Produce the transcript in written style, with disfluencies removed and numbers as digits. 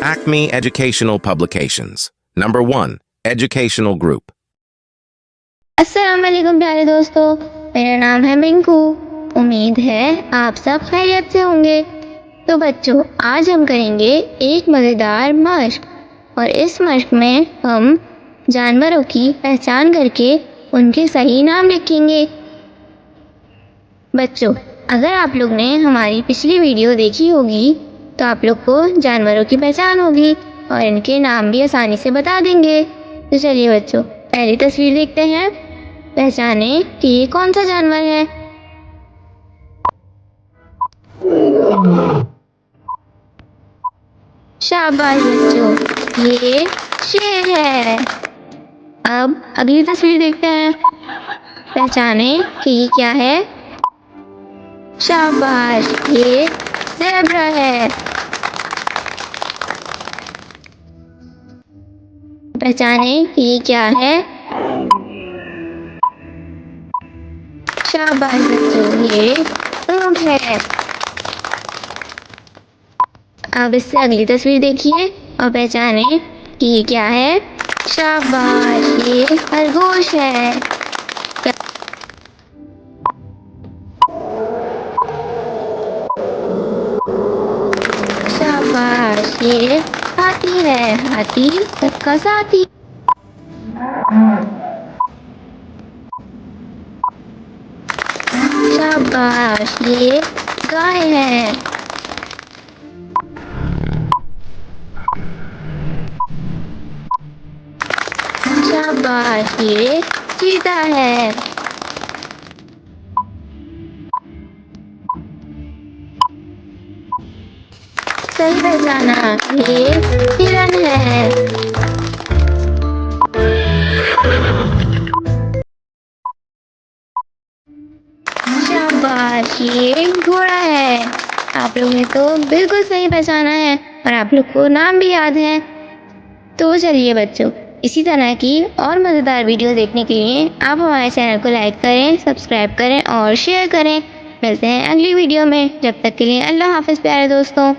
Acme Educational Publications. Number 1. Educational Group. अस्सलाम वालेकुम प्यारे दोस्तों, मेरा नाम है मिंकू। उम्मीद है आप सब खैरियत से होंगे। तो बच्चों, आज हम करेंगे एक मज़ेदार मश्क और इस मश्क में हम जानवरों की पहचान करके उनके सही नाम लिखेंगे। बच्चों, अगर आप लोग ने हमारी पिछली वीडियो देखी होगी तो आप लोग को जानवरों की पहचान होगी और इनके नाम भी आसानी से बता देंगे। तो चलिए बच्चों, पहली तस्वीर देखते हैं। पहचाने कि ये कौन सा जानवर है। शाबाश बच्चों, ये शेर है। अब अगली तस्वीर देखते हैं। पहचाने कि ये क्या है। शाबाश, ये ज़ेब्रा है। पहचाने कि ये क्या है। शाबाश बच्चों, ये ऊंट है। अब इससे अगली तस्वीर देखिए और पहचाने कि ये क्या है। शाबाश, ये खरगोश है। शाबाश, ये हाथी है। हाथी सबका साथी। शाबाश, ये गाय है। शाबाश, ये चीता है। सही पहचाना, ये हिरन है। शाबाश, ये घोड़ा है। आप लोगों ने तो बिल्कुल सही पहचाना है और आप लोग को नाम भी याद है। तो चलिए बच्चों, इसी तरह की और मज़ेदार वीडियो देखने के लिए आप हमारे चैनल को लाइक करें, सब्सक्राइब करें और शेयर करें। मिलते हैं अगली वीडियो में। जब तक के लिए अल्लाह हाफ़िज़ प्यारे दोस्तों।